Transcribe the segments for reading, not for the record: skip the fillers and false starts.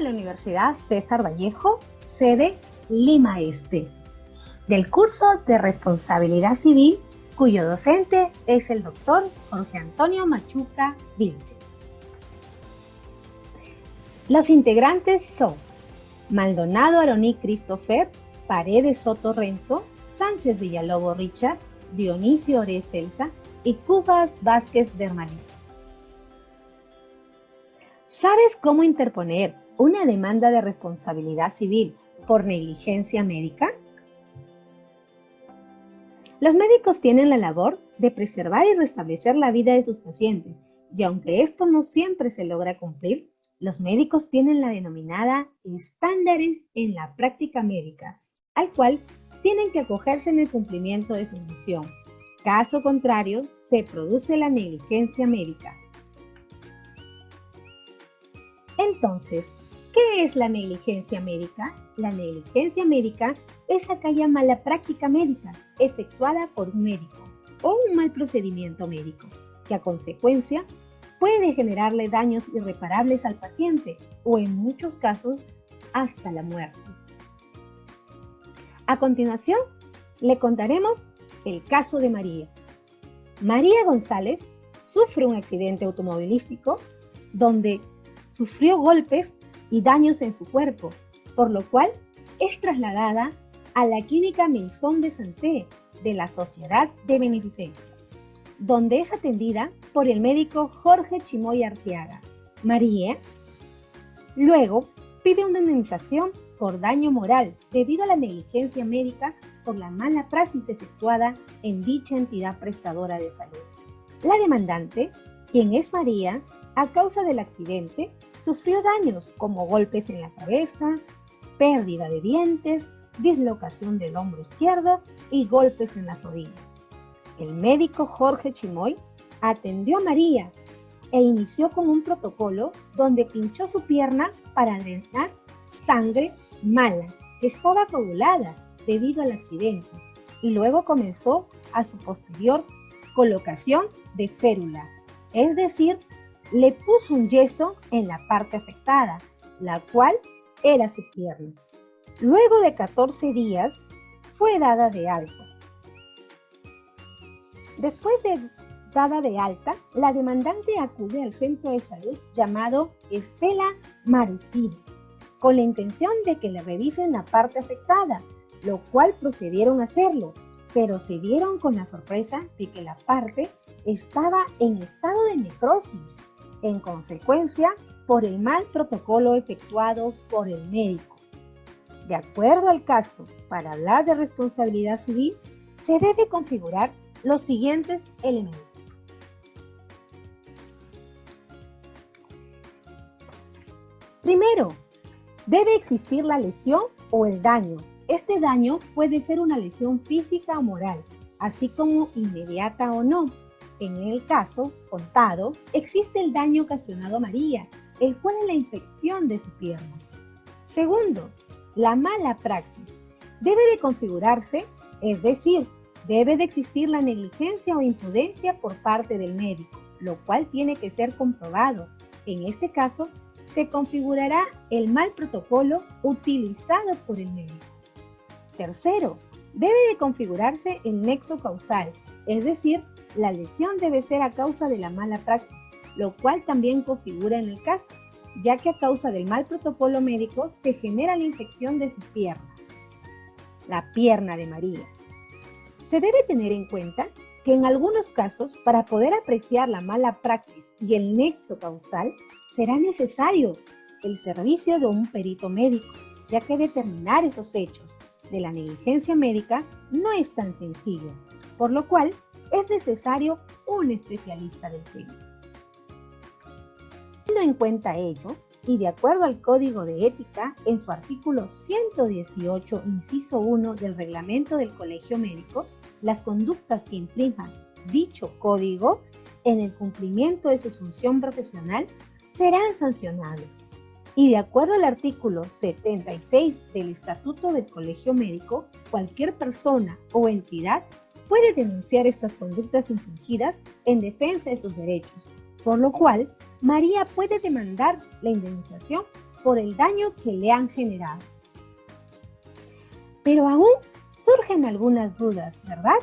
de la Universidad César Vallejo, sede Lima Este, del curso de Responsabilidad Civil, cuyo docente es el doctor Jorge Antonio Machuca Vilches. Los integrantes son Maldonado Aroní Christopher, Paredes Soto Renzo, Sánchez Villalobos Richard, Dionisio Ores Elsa y Cubas Vázquez Dermalí. ¿Sabes cómo interponer una demanda de responsabilidad civil por negligencia médica? Los médicos tienen la labor de preservar y restablecer la vida de sus pacientes, y aunque esto no siempre se logra cumplir, los médicos tienen la denominada estándares en la práctica médica, al cual tienen que acogerse en el cumplimiento de su función. Caso contrario, se produce la negligencia médica. Entonces, ¿qué es la negligencia médica? La negligencia médica es aquella mala práctica médica efectuada por un médico o un mal procedimiento médico, que a consecuencia puede generarle daños irreparables al paciente o en muchos casos hasta la muerte. A continuación, le contaremos el caso de María. María González sufre un accidente automovilístico donde sufrió golpes y daños en su cuerpo, por lo cual es trasladada a la Clínica Maison de Santé de la Sociedad de Beneficencia, donde es atendida por el médico Jorge Chimoy Arteaga. María luego pide una indemnización por daño moral debido a la negligencia médica por la mala praxis efectuada en dicha entidad prestadora de salud. La demandante, quien es María, a causa del accidente, sufrió daños como golpes en la cabeza, pérdida de dientes, dislocación del hombro izquierdo y golpes en las rodillas. El médico Jorge Chimoy atendió a María e inició con un protocolo donde pinchó su pierna para drenar sangre mala que estaba coagulada debido al accidente, y luego comenzó a su posterior colocación de férula, es decir, le puso un yeso en la parte afectada, la cual era su pierna. Luego de 14 días fue dada de alta. Después de dada de alta, la demandante acude al centro de salud llamado Estela Marisville, con la intención de que le revisen la parte afectada, lo cual procedieron a hacerlo, pero se dieron con la sorpresa de que la parte estaba en estado de necrosis, en consecuencia por el mal protocolo efectuado por el médico. De acuerdo al caso, para hablar de responsabilidad civil, se debe configurar los siguientes elementos. Primero, debe existir la lesión o el daño. Este daño puede ser una lesión física o moral, así como inmediata o no. En el caso contado, existe el daño ocasionado a María, el cual es la infección de su pierna. Segundo, la mala praxis. Debe de configurarse, es decir, debe de existir la negligencia o imprudencia por parte del médico, lo cual tiene que ser comprobado. En este caso, se configurará el mal protocolo utilizado por el médico. Tercero, debe de configurarse el nexo causal, es decir, la lesión debe ser a causa de la mala praxis, lo cual también configura en el caso, ya que a causa del mal protocolo médico se genera la infección de su pierna, la pierna de María. Se debe tener en cuenta que en algunos casos, para poder apreciar la mala praxis y el nexo causal, será necesario el servicio de un perito médico, ya que determinar esos hechos de la negligencia médica no es tan sencillo, por lo cual es necesario un especialista del tema. Teniendo en cuenta ello, y de acuerdo al Código de Ética, en su artículo 118, inciso 1 del Reglamento del Colegio Médico, las conductas que infrinjan dicho código en el cumplimiento de su función profesional serán sancionables. Y de acuerdo al artículo 76 del Estatuto del Colegio Médico, cualquier persona o entidad puede denunciar estas conductas infringidas en defensa de sus derechos, por lo cual María puede demandar la indemnización por el daño que le han generado. Pero aún surgen algunas dudas, ¿verdad?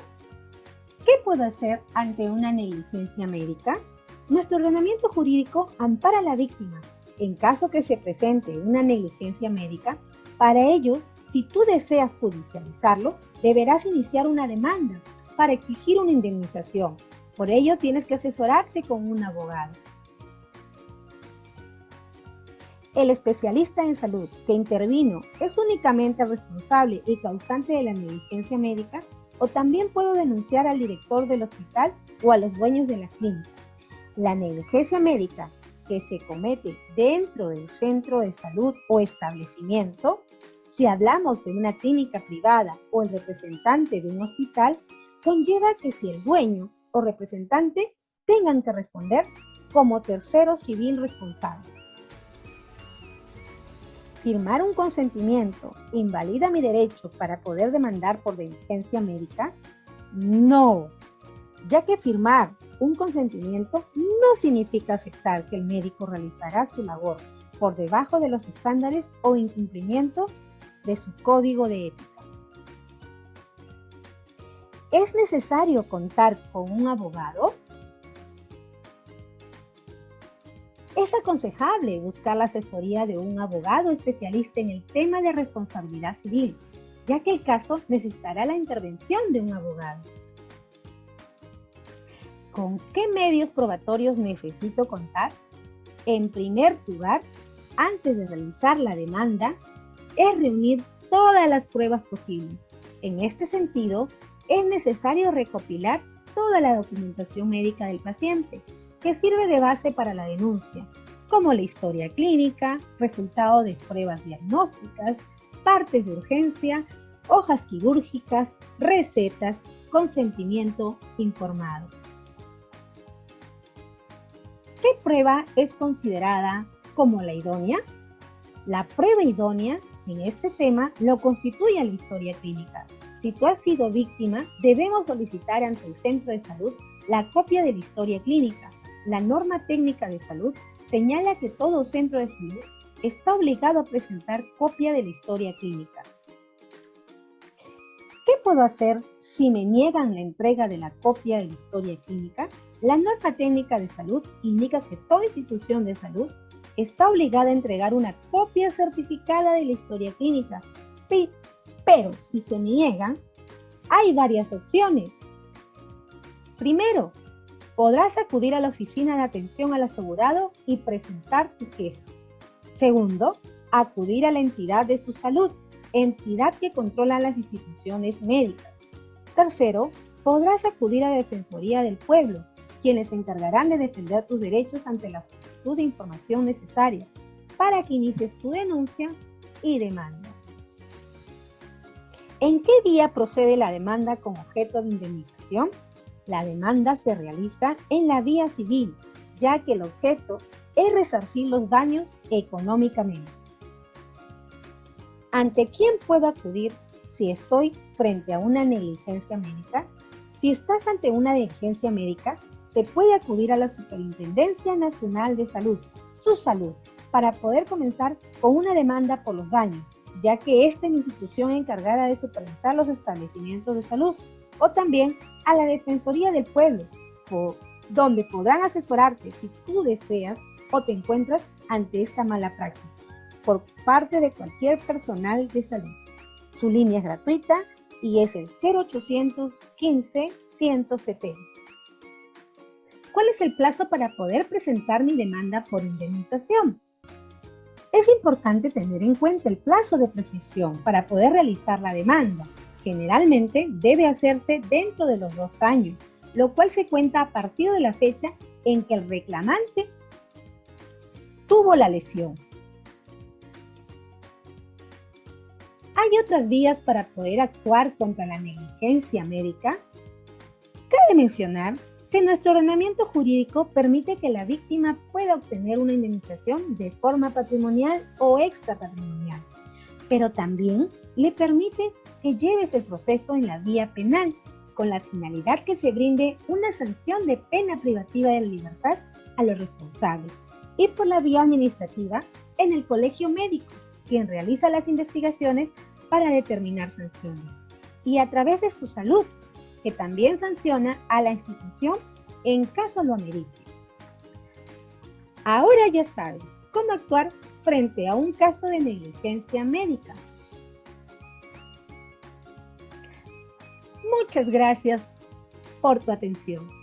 ¿Qué puedo hacer ante una negligencia médica? Nuestro ordenamiento jurídico ampara a la víctima en caso que se presente una negligencia médica. Para ello, si tú deseas judicializarlo, deberás iniciar una demanda para exigir una indemnización. Por ello, tienes que asesorarte con un abogado. El especialista en salud que intervino es únicamente responsable y causante de la negligencia médica, o también puedo denunciar al director del hospital o a los dueños de las clínicas. La negligencia médica que se comete dentro del centro de salud o establecimiento, si hablamos de una clínica privada o el representante de un hospital, conlleva que si el dueño o representante tengan que responder como tercero civil responsable. ¿Firmar un consentimiento invalida mi derecho para poder demandar por negligencia médica? No, ya que firmar un consentimiento no significa aceptar que el médico realizará su labor por debajo de los estándares o incumplimiento de su código de ética. ¿Es necesario contar con un abogado? Es aconsejable buscar la asesoría de un abogado especialista en el tema de responsabilidad civil, ya que el caso necesitará la intervención de un abogado. ¿Con qué medios probatorios necesito contar? En primer lugar, antes de realizar la demanda, es reunir todas las pruebas posibles. En este sentido, es necesario recopilar toda la documentación médica del paciente, que sirve de base para la denuncia, como la historia clínica, resultado de pruebas diagnósticas, partes de urgencia, hojas quirúrgicas, recetas, consentimiento informado. ¿Qué prueba es considerada como la idónea? La prueba idónea en este tema lo constituye la historia clínica. Si tú has sido víctima, debemos solicitar ante el centro de salud la copia de la historia clínica. La norma técnica de salud señala que todo centro de salud está obligado a presentar copia de la historia clínica. ¿Qué puedo hacer si me niegan la entrega de la copia de la historia clínica? La norma técnica de salud indica que toda institución de salud está obligada a entregar una copia certificada de la historia clínica. Pero si se niegan, hay varias opciones. Primero, podrás acudir a la oficina de atención al asegurado y presentar tu queja. Segundo, acudir a la entidad de su salud, entidad que controla las instituciones médicas. Tercero, podrás acudir a la Defensoría del Pueblo, quienes se encargarán de defender tus derechos ante la solicitud de información necesaria para que inicies tu denuncia y demanda. ¿En qué vía procede la demanda con objeto de indemnización? La demanda se realiza en la vía civil, ya que el objeto es resarcir los daños económicamente. ¿Ante quién puedo acudir si estoy frente a una negligencia médica? Si estás ante una negligencia médica, se puede acudir a la Superintendencia Nacional de Salud, SUSalud, para poder comenzar con una demanda por los daños, ya que esta es la institución encargada de supervisar los establecimientos de salud, o también a la Defensoría del Pueblo, donde podrán asesorarte si tú deseas o te encuentras ante esta mala praxis, por parte de cualquier personal de salud. Su línea es gratuita y es el 0800 15 170. ¿Cuál es el plazo para poder presentar mi demanda por indemnización? Es importante tener en cuenta el plazo de prescripción para poder realizar la demanda. Generalmente debe hacerse dentro de los 2 años, lo cual se cuenta a partir de la fecha en que el reclamante tuvo la lesión. ¿Hay otras vías para poder actuar contra la negligencia médica? Cabe mencionar que nuestro ordenamiento jurídico permite que la víctima pueda obtener una indemnización de forma patrimonial o extrapatrimonial, pero también le permite que lleves el proceso en la vía penal, con la finalidad que se brinde una sanción de pena privativa de la libertad a los responsables, y por la vía administrativa, en el colegio médico, quien realiza las investigaciones para determinar sanciones, y a través de su salud, que también sanciona a la institución en caso lo amerite. Ahora ya sabes cómo actuar frente a un caso de negligencia médica. Muchas gracias por tu atención.